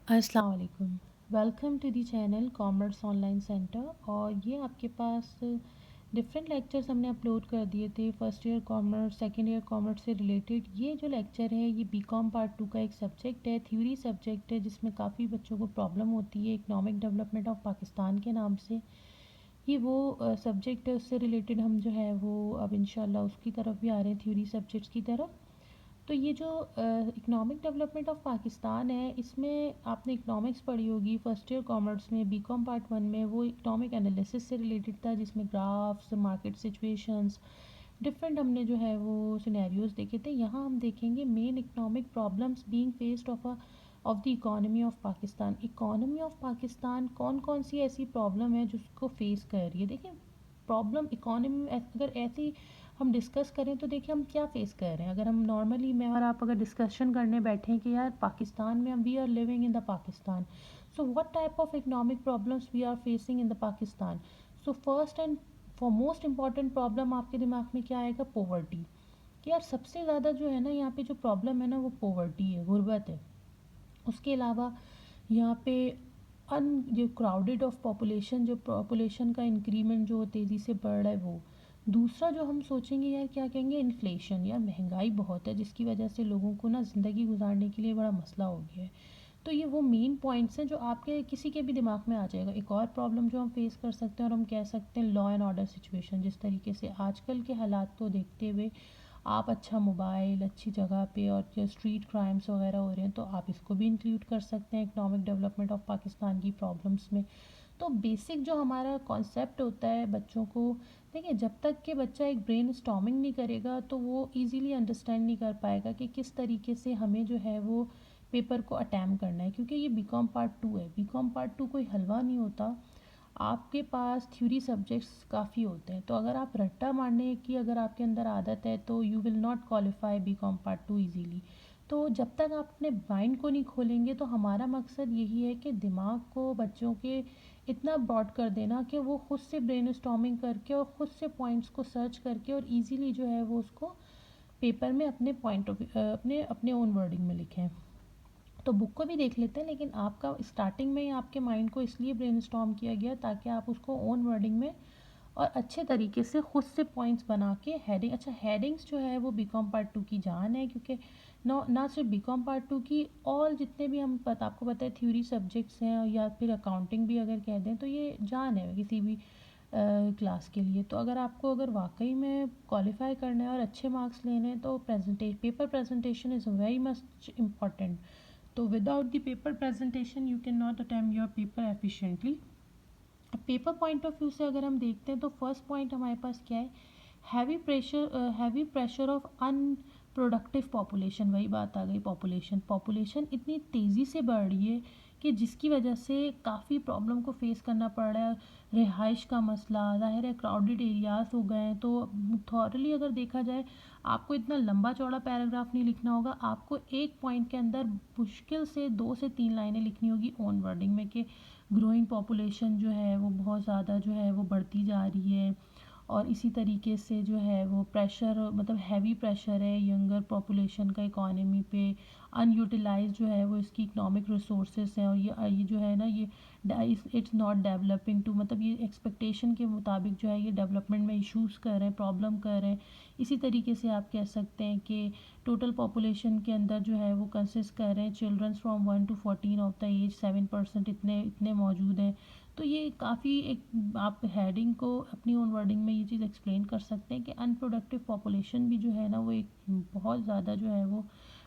अस्सलाम वालेकुम। Welcome to the channel commerce online centre. और ये आपके पास डिफरेंट लेक्चर्स हमने अपलोड कर दिए थे first year commerce second year commerce से रिलेटेड। ये जो लेक्चर है ये बीकॉम पार्ट 2 का एक सब्जेक्ट है, थ्योरी सब्जेक्ट है, जिसमें काफ़ी बच्चों को प्रॉब्लम होती है इकोनॉमिक डेवलपमेंट ऑफ पाकिस्तान के नाम से। ये वो सब्जेक्ट है, उससे रिलेटेड हम जो है वो अब इंशाल्लाह उसकी तरफ भी आ रहे हैं, थ्योरी सब्जेक्ट्स की तरफ। तो ये जो इकोनॉमिक डेवलपमेंट ऑफ पाकिस्तान है, इसमें आपने इकोनॉमिक्स पढ़ी होगी फर्स्ट ईयर कॉमर्स में, बीकॉम पार्ट 1 में। वो इकोनॉमिक एनालिसिस से रिलेटेड था, जिसमें ग्राफ्स, मार्केट सिचुएशंस, डिफरेंट हमने जो है वो सिनेरियोज देखे थे। यहाँ हम देखेंगे main economic problems being faced of the economy of Pakistan. Economy of Pakistan कौन कौन सी ऐसी प्रॉब्लम है जिसको फेस कर रही है। देखिए, प्रॉब्लम इकोनॉमी में अगर ऐसी हम डिस्कस करें तो देखिए हम क्या फेस कर रहे हैं। अगर हम नॉर्मली मैं और आप अगर डिस्कशन करने बैठे कि यार पाकिस्तान में हम we are living in the Pakistan, so what type of economic problems we are facing in the Pakistan. So first and foremost important problem आपके दिमाग में क्या आएगा? पोवर्टी। कि यार सबसे ज़्यादा जो है ना यहाँ पे जो प्रॉब्लम है ना वो पोवर्टी है, गुर्बत है। उसके अलावा यहाँ पे अन जो क्राउडेड ऑफ पॉपुलेशन, जो पॉपुलेशन का इंक्रीमेंट जो तेज़ी से बढ़ रहा है वो। दूसरा जो हम सोचेंगे यार क्या कहेंगे, इन्फ्लेशन। यार महंगाई बहुत है, जिसकी वजह से लोगों को ना ज़िंदगी गुजारने के लिए बड़ा मसला हो गया है। तो ये वो मेन पॉइंट्स हैं जो आपके किसी के भी दिमाग में आ जाएगा। एक और प्रॉब्लम जो हम फेस कर सकते हैं और हम कह सकते हैं लॉ एंड ऑर्डर सिचुएशन। जिस तरीके से आजकल के हालात को देखते हुए आप अच्छा मोबाइल अच्छी जगह पे और जो स्ट्रीट क्राइम्स वगैरह हो रहे हैं, तो आप इसको भी इंक्लूड कर सकते हैं इकोनॉमिक डेवलपमेंट ऑफ पाकिस्तान की प्रॉब्लम्स में। तो बेसिक जो हमारा कॉन्सेप्ट होता है बच्चों को, देखिए जब तक कि बच्चा एक ब्रेन स्टॉर्मिंग नहीं करेगा तो वो इजीली अंडरस्टैंड नहीं कर पाएगा कि किस तरीके से हमें जो है वो पेपर को अटैम्प्ट करना है। क्योंकि ये बीकॉम पार्ट 2 है, बीकॉम पार्ट 2 कोई हलवा नहीं होता। आपके पास थ्योरी सब्जेक्ट्स काफ़ी होते हैं, तो अगर आप रट्टा मारने की अगर आपके अंदर आदत है तो you will not qualify BCom part 2 easily. तो जब तक आप अपने माइंड को नहीं खोलेंगे, तो हमारा मकसद यही है कि दिमाग को बच्चों के इतना ब्रॉड कर देना कि वो खुद से ब्रेन स्टॉर्मिंग करके और ख़ुद से पॉइंट्स को सर्च करके और इजीली जो है वो उसको पेपर में अपने पॉइंट ऑफ अपने अपने ओन वर्डिंग में लिखें। तो बुक को भी देख लेते हैं, लेकिन आपका स्टार्टिंग में ही आपके माइंड को इसलिए ब्रेनस्टॉर्म किया गया ताकि आप उसको ओन वर्डिंग में और अच्छे तरीके से खुद से पॉइंट्स बना के हेडिंग। अच्छा, हेडिंग्स जो है वो बीकॉम पार्ट 2 की जान है, क्योंकि ना सिर्फ बीकॉम पार्ट 2 की, ऑल जितने भी हम आपको पता है थ्योरी सब्जेक्ट्स हैं या फिर अकाउंटिंग भी अगर कह दें, तो ये जान है किसी भी क्लास के लिए। तो अगर वाकई में क्वालिफाई करना है और अच्छे मार्क्स लेने हैं, तो paper presentation is very much important. तो without the paper presentation you can not attempt your paper efficiently. Paper point of view से अगर हम देखते हैं तो फर्स्ट पॉइंट हमारे पास क्या है? Heavy pressure of unproductive population. वही बात आ गई, पॉपुलेशन पॉपुलेशन इतनी तेज़ी से बढ़ रही है कि जिसकी वजह से काफ़ी प्रॉब्लम को फेस करना पड़ रहा है। रिहाइश का मसला, ज़ाहिर है क्राउडेड एरियाज़ हो गए हैं। तो थॉरली अगर देखा जाए, आपको इतना लंबा चौड़ा पैराग्राफ नहीं लिखना होगा, आपको एक पॉइंट के अंदर मुश्किल से 2 से 3 लाइनें लिखनी होगी ओन वर्डिंग में कि ग्रोइंग पॉपुलेशन जो है वो बहुत ज़्यादा जो है वो बढ़ती जा रही है। और इसी तरीके से जो है वो प्रेशर, मतलब हैवी प्रेशर है यंगर पॉपुलेशन का इकोनॉमी पे। अनयूटिलाइज जो है वो इसकी इकोनॉमिक रिसोर्सेज हैं, और ये जो है ना ये इट्स नॉट डेवलपिंग टू, मतलब ये एक्सपेक्टेशन के मुताबिक जो है ये डेवलपमेंट में इश्यूज़ कर रहे हैं, प्रॉब्लम कर रहे हैं। इसी तरीके से आप कह सकते हैं कि टोटल पॉपुलेशन के अंदर जो है वो कंसिस्ट कर रहे हैं childrens from 1 to 14 of the age 7% इतने इतने मौजूद हैं। तो ये काफ़ी एक आप हेडिंग को अपनी ओन वर्डिंग में ये चीज़ एक्सप्लेन कर सकते हैं कि अनप्रोडक्टिव पॉपुलेशन भी जो है ना वो एक बहुत ज़्यादा जो है वो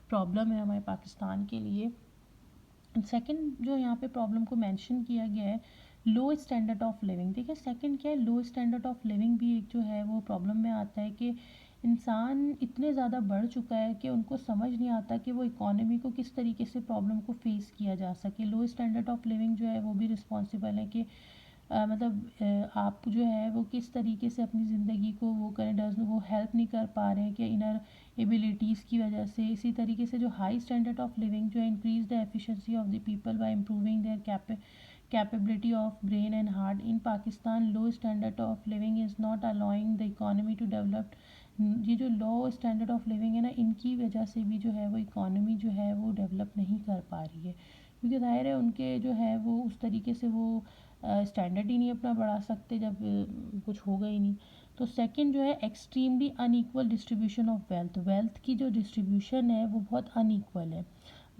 प्रॉब्लम है हमारे पाकिस्तान के लिए। सेकंड जो यहाँ पे प्रॉब्लम को मेंशन किया गया है, लो स्टैंडर्ड ऑफ लिविंग। देखिए सेकंड क्या है, लो स्टैंडर्ड ऑफ लिविंग भी एक जो है वो प्रॉब्लम में आता है कि इंसान इतने ज़्यादा बढ़ चुका है कि उनको समझ नहीं आता कि वो इकोनॉमी को किस तरीके से प्रॉब्लम को फेस किया जा सके। लो स्टैंडर्ड ऑफ लिविंग जो है वो भी रिस्पॉन्सिबल है कि आप जो है वो किस तरीके से अपनी ज़िंदगी को वो करें, डज वो हेल्प नहीं कर पा रहे हैं कि इनर एबिलिटीज़ की वजह से। इसी तरीके से जो हाई स्टैंडर्ड ऑफ लिविंग जो है increase the efficiency of the people by improving their capability of brain and heart. In Pakistan low standard of living is not allowing the economy to develop. ये जो लो स्टैंडर्ड ऑफ लिविंग है ना, इनकी वजह से भी जो है वो इकोनॉमी जो है वो डेवलप नहीं कर पा आ रही है, क्योंकि ज़ाहिर है उनके जो है वो उस तरीके से वो स्टैंडर्ड ही नहीं अपना बढ़ा सकते जब कुछ होगा ही नहीं। तो सेकंड जो है extremely unequal distribution of wealth, wealth की जो डिस्ट्रीब्यूशन है वो बहुत अनइक्वल है।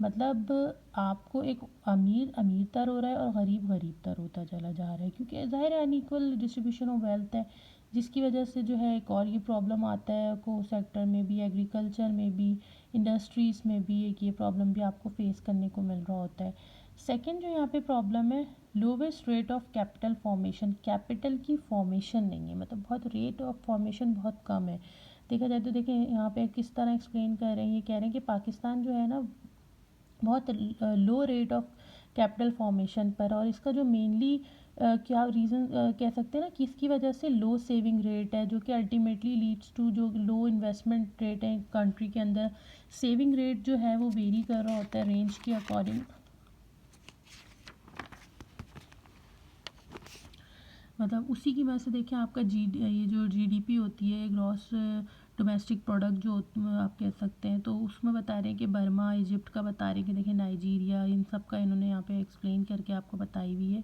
मतलब आपको एक अमीर अमीरतर हो रहा है और गरीब गरीबतर होता चला जा रहा है, क्योंकि ज़ाहिर है अनइक्वल डिस्ट्रीब्यूशन ऑफ वेल्थ है, जिसकी वजह से जो है एक और ये प्रॉब्लम आता है को सेक्टर में भी, एग्रीकल्चर में भी, इंडस्ट्रीज़ में भी एक ये प्रॉब्लम भी आपको फेस करने को मिल रहा होता है। सेकंड जो यहाँ पे प्रॉब्लम है, lowest rate of capital formation, capital की फॉर्मेशन नहीं है, मतलब बहुत रेट ऑफ फॉर्मेशन बहुत कम है। देखा जाए तो देखें यहाँ पे किस तरह एक्सप्लेन कर रहे हैं, ये कह रहे हैं कि पाकिस्तान जो है ना बहुत लो रेट ऑफ कैपिटल फॉर्मेशन पर, और इसका जो मेनली क्या रीज़न कह सकते हैं ना कि इसकी वजह से लो सेविंग रेट है, जो कि अल्टीमेटली लीड्स टू जो लो इन्वेस्टमेंट रेट है कंट्री के अंदर। सेविंग रेट जो है वो वेरी कर रहा होता है रेंज के अकॉर्डिंग। मतलब उसी की वजह से देखिए आपका ये जो जीडीपी होती है, ग्रॉस डोमेस्टिक प्रोडक्ट जो आप कह सकते हैं, तो उसमें बता रहे हैं कि बर्मा, इजिप्ट का बता रहे हैं कि देखिए नाइजीरिया, इन सब का इन्होंने यहाँ पे एक्सप्लेन करके आपको बताई हुई है।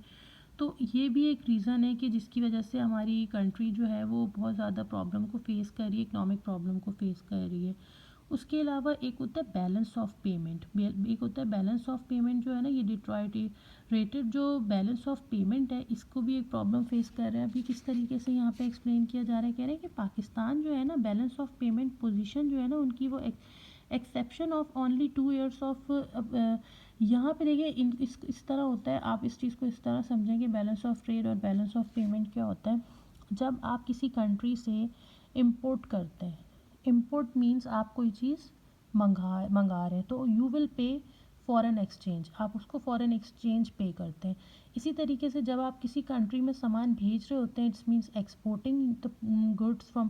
तो ये भी एक रीज़न है कि जिसकी वजह से हमारी कंट्री जो है वो बहुत ज़्यादा प्रॉब्लम को फेस कर रही है, इकोनॉमिक प्रॉब्लम को फेस कर रही है। उसके अलावा एक होता है बैलेंस ऑफ पेमेंट, एक होता है बैलेंस ऑफ पेमेंट जो है ना, ये डिट्रॉइट रेटेड जो बैलेंस ऑफ पेमेंट है, इसको भी एक प्रॉब्लम फेस कर रहे हैं। अभी किस तरीके से यहाँ पे एक्सप्लेन किया जा रहा है, कह रहे हैं कि पाकिस्तान जो है ना बैलेंस ऑफ पेमेंट पोजीशन जो है ना उनकी वो exception of only 2 years of, यहाँ पे देखिए इस तरह होता है, आप इस चीज़ को इस तरह समझें कि बैलेंस ऑफ ट्रेड और बैलेंस ऑफ पेमेंट क्या होता है। जब आप किसी कंट्री से इम्पोर्ट करते हैं, इम्पोर्ट मीन्स आप कोई चीज़ मंगा रहे हैं, तो you will pay foreign exchange, आप उसको फॉरेन एक्सचेंज पे करते हैं। इसी तरीके से जब आप किसी कंट्री में सामान भेज रहे होते हैं, it's means exporting the goods from,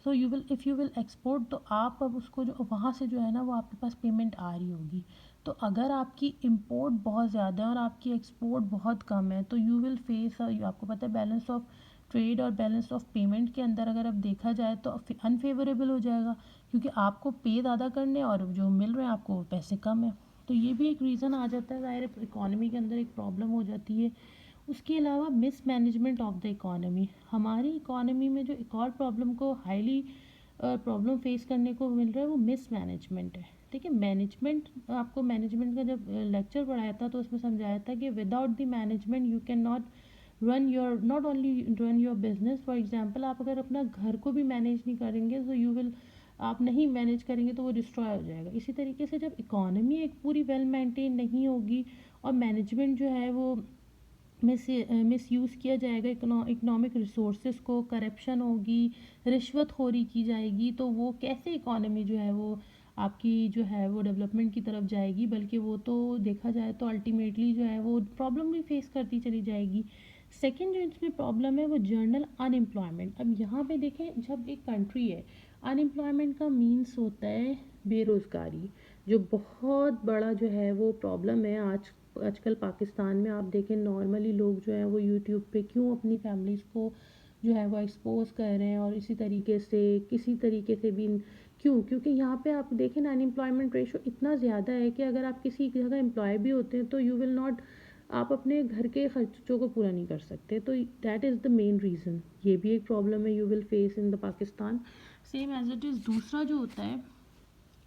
so you will if you will export, तो आप अब उसको जो वहाँ से जो है ना वो आपके पास पेमेंट आ रही होगी। तो अगर आपकी इंपोर्ट बहुत ज़्यादा है और आपकी एक्सपोर्ट बहुत कम है, तो यू विल फेस, आपको पता है बैलेंस ऑफ ट्रेड और बैलेंस ऑफ पेमेंट के अंदर अगर अब देखा जाए तो अनफेवरेबल हो जाएगा, क्योंकि आपको पे ज़्यादा करने और जो मिल रहे हैं आपको पैसे कम है। तो ये भी एक रीज़न आ जाता है, ज़ाहिर है इकॉनमी के अंदर एक प्रॉब्लम हो जाती है। उसके अलावा miss management of the economy, हमारी इकॉनमी में जो एक और प्रॉब्लम को हाईली प्रॉब्लम फेस करने को मिल रहा है वो मिस मैनेजमेंट है। देखिए मैनेजमेंट, आपको मैनेजमेंट का जब लेक्चर पढ़ाया था तो उसमें समझाया था कि without the management you can not run your, not only run your business. For example आप अगर अपना घर को भी मैनेज नहीं करेंगे तो यू विल, आप नहीं मैनेज करेंगे तो वो डिस्ट्रॉय हो जाएगा। इसी तरीके से जब इकॉनमी एक पूरी वेल मेंटेन नहीं होगी और मैनेजमेंट जो है वो मिसयूज़ किया जाएगा, इकोनॉमिक रिसोर्सेज को, करप्शन होगी, रिश्वतखोरी की जाएगी, तो वो कैसे इकॉनमी जो है वो आपकी जो है वो डेवलपमेंट की तरफ जाएगी, बल्कि वो तो देखा जाए तो अल्टीमेटली जो है वो प्रॉब्लम भी फेस करती चली जाएगी। सेकंड जो इसमें प्रॉब्लम है वो जर्नल अनएम्प्लॉयमेंट। अब यहाँ पे देखें, जब एक कंट्री है, अनएम्प्लॉयमेंट का मीन्स होता है बेरोज़गारी, जो बहुत बड़ा जो है वो प्रॉब्लम है आजकल पाकिस्तान में। आप देखें नॉर्मली लोग जो हैं वो यूट्यूब पे क्यों अपनी फैमिलीज़ को जो है वो एक्सपोज कर रहे हैं, और इसी तरीके से किसी तरीके से भी क्यों, क्योंकि यहाँ पे आप देखें ना अनएम्प्लॉयमेंट रेशो इतना ज़्यादा है कि अगर आप किसी जगह एम्प्लॉय भी होते हैं तो यू विल नॉट, आप अपने घर के खर्चों को पूरा नहीं कर सकते। तो that is the main reason, ये भी एक प्रॉब्लम है you will face in the Pakistan. Same as it is दूसरा जो होता है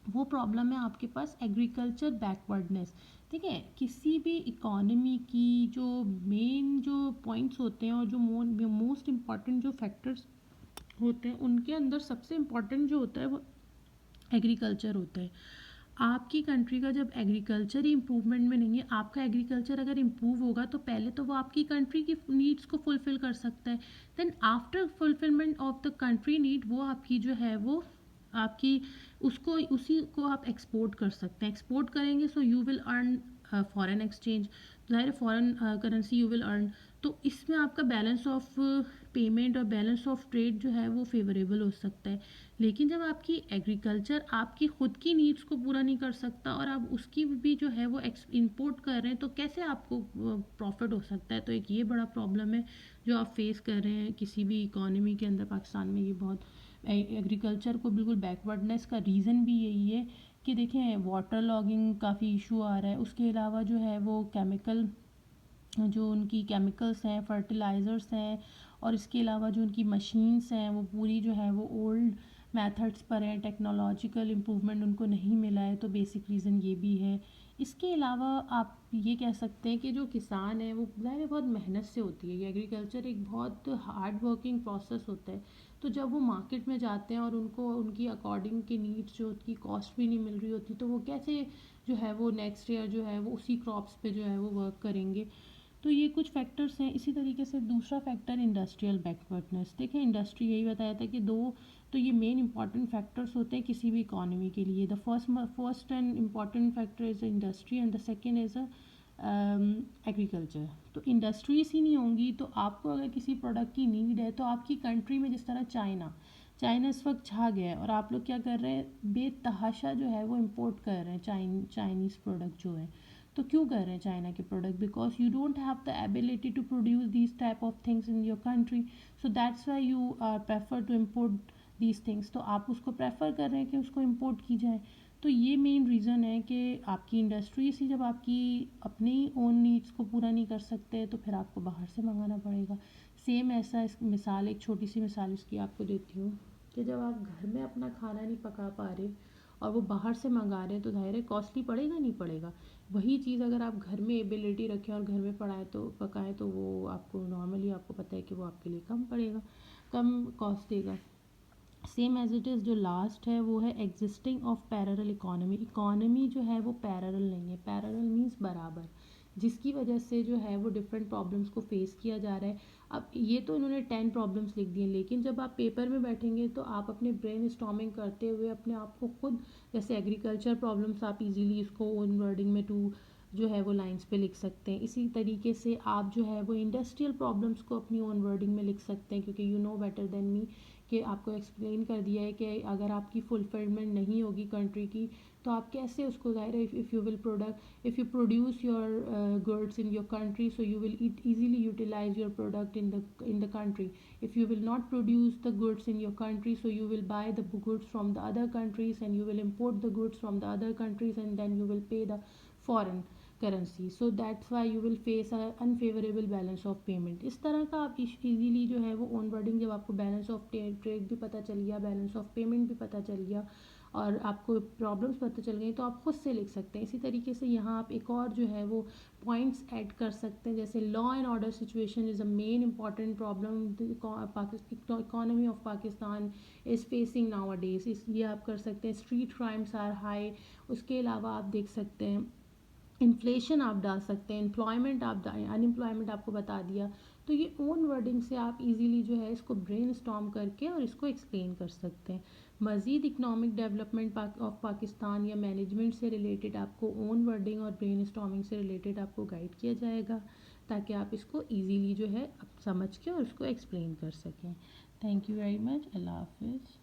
वो प्रॉब्लम है आपके पास एग्रीकल्चर बैकवर्डनेस। ठीक है, किसी भी इकोनॉमी की जो मेन जो पॉइंट्स होते हैं और जो मोस्ट इम्पॉर्टेंट जो फैक्टर्स होते हैं, उनके अंदर सबसे इम्पॉर्टेंट जो होता है वो एग्रीकल्चर होता है। आपकी कंट्री का जब एग्रीकल्चर ही इम्प्रूवमेंट में नहीं है, आपका एग्रीकल्चर अगर इम्प्रूव होगा तो पहले तो वो आपकी कंट्री की नीड्स को फुलफ़िल कर सकता है, then after fulfilment of the country need वो आपकी जो है वो आपकी उसको उसी को आप एक्सपोर्ट कर सकते हैं। एक्सपोर्ट करेंगे so you will earn foreign exchange, ज़ाहिर foreign currency you will earn. तो इसमें आपका बैलेंस ऑफ पेमेंट और बैलेंस ऑफ ट्रेड जो है वो फेवरेबल हो सकता है। लेकिन जब आपकी एग्रीकल्चर आपकी ख़ुद की नीड्स को पूरा नहीं कर सकता और आप उसकी भी जो है वो इंपोर्ट कर रहे हैं, तो कैसे आपको प्रॉफिट हो सकता है। तो एक ये बड़ा प्रॉब्लम है जो आप फेस कर रहे हैं किसी भी इकोनॉमी के अंदर। पाकिस्तान में ये बहुत एग्रीकल्चर को बिल्कुल बैकवर्डनेस का रीज़न भी यही है कि देखें वाटर लॉगिंग काफ़ी इशू आ रहा है, उसके अलावा जो है वो केमिकल, जो उनकी केमिकल्स हैं, फर्टिलाइज़र्स हैं, और इसके अलावा जो उनकी मशीन्स हैं वो पूरी जो है वो ओल्ड मेथड्स पर हैं, टेक्नोलॉजिकल इम्प्रूवमेंट उनको नहीं मिला है, तो बेसिक रीज़न ये भी है। इसके अलावा आप ये कह सकते हैं कि जो किसान है वो ज़ाहिर है बहुत मेहनत से होती है, ये एग्रीकल्चर एक बहुत हार्ड वर्किंग प्रोसेस होता है। तो जब वो मार्केट में जाते हैं और उनको उनकी अकॉर्डिंग की नीड्स जो उनकी कॉस्ट भी नहीं मिल रही होती, तो वो कैसे जो है वो नेक्स्ट ईयर जो है वो उसी क्रॉप्स पे जो है वो वर्क करेंगे। तो ये कुछ फैक्टर्स हैं। इसी तरीके से दूसरा फैक्टर इंडस्ट्रियल बैकवर्डनेस। देखें इंडस्ट्री, यही बताया था कि दो तो ये मेन इंपॉर्टेंट फैक्टर्स होते हैं किसी भी इकोनॉमी के लिए। The first and important factor is industry and the second is agriculture. तो इंडस्ट्रीज ही नहीं होंगी तो आपको अगर किसी प्रोडक्ट की नीड है, तो आपकी कंट्री में जिस तरह चाइना इस वक्त छा गया है, और आप लोग क्या कर रहे हैं, बेतहाशा जो है वो इम्पोर्ट कर रहे हैं चाइनीज़ प्रोडक्ट जो है। तो क्यों कर रहे हैं चाइना के product? Because you don't have the ability to produce these type of things in your country, so that's why you are prefer to import these things. तो आप उसको प्रेफर कर रहे हैं कि उसको इम्पोर्ट की जाए। तो ये मेन रीज़न है कि आपकी इंडस्ट्रीज ही जब आपकी अपनी ओन नीड्स को पूरा नहीं कर सकते, तो फिर आपको बाहर से मंगाना पड़ेगा। सेम ऐसा इस मिसाल, एक छोटी सी मिसाल इसकी आपको देती हूँ कि जब आप घर में अपना खाना नहीं पका पा रहे और वो बाहर से मंगा रहे हैं, तो जाहिर है कॉस्टली पड़ेगा नहीं पड़ेगा। वही चीज़ अगर आप घर में एबिलिटी रखें और घर में पकाएं, तो वो आपको नॉर्मली आपको पता है कि वो आपके लिए कम पड़ेगा, कम कॉस्ट देगा। सेम एज इट इज़ जो लास्ट है वो है existing of parallel economy. Economy जो है वो पैरेलल नहीं है, पैरेलल मीन्स बराबर, जिसकी वजह से जो है वो डिफरेंट प्रॉब्लम्स को फेस किया जा रहा है। अब ये तो इन्होंने 10 प्रॉब्लम्स लिख दिए, लेकिन जब आप पेपर में बैठेंगे तो आप अपने ब्रेन स्टॉर्मिंग करते हुए अपने आप को खुद, जैसे एग्रीकल्चर प्रॉब्लम्स आप इजीली इसको ओन वर्डिंग में टू जो है वो लाइंस पे लिख सकते हैं। इसी तरीके से आप जो है वो इंडस्ट्रियल प्रॉब्लम्स को अपनी ओन वर्डिंग में लिख सकते हैं, क्योंकि you know better than me कि आपको एक्सप्लेन कर दिया है कि अगर आपकी फुलफिलमेंट नहीं होगी कंट्री की, तो आप कैसे उसको, ज़ाहिर है if you will product, if you produce your goods in your country, so you will easily utilize your product in the country. If you will not produce the goods in your country, so you will buy the goods from the other countries and you will import the goods from the other countries, and then you will pay the foreign currency, so that's why you will face unfavourable balance of payment. इस तरह का आप easily जो है वो on wording, जब आपको balance of trade भी पता चल गया, बैलेंस ऑफ पेमेंट भी पता चल गया और आपको प्रॉब्लम्स पता चल गई, तो आप खुद से लिख सकते हैं। इसी तरीके से यहाँ आप एक और जो है वो पॉइंट्स ऐड कर सकते हैं, जैसे law and order situation is a main important problem economy of Pakistan is facing now a days, इसलिए आप कर सकते हैं। स्ट्रीट क्राइम्स आर हाई, उसके अलावा आप देख सकते हैं इन्फ्लेशन आप डाल सकते हैं, एम्प्लॉयमेंट आप अनएम्प्लॉयमेंट आपको बता दिया। तो ये ओन वर्डिंग से आप इजीली जो है इसको ब्रेन स्टॉर्म करके और इसको एक्सप्लेन कर सकते हैं। मज़ीद इकनॉमिक डेवलपमेंट ऑफ पाकिस्तान या मैनेजमेंट से रिलेटेड आपको ओन वर्डिंग और ब्रेन स्टॉर्मिंग से रिलेटेड आपको गाइड किया जाएगा, ताकि आप इसको ईजीली जो है समझ के और उसको एक्सप्लेन कर सकें। Thank you very much. अल्लाह हाफिज़।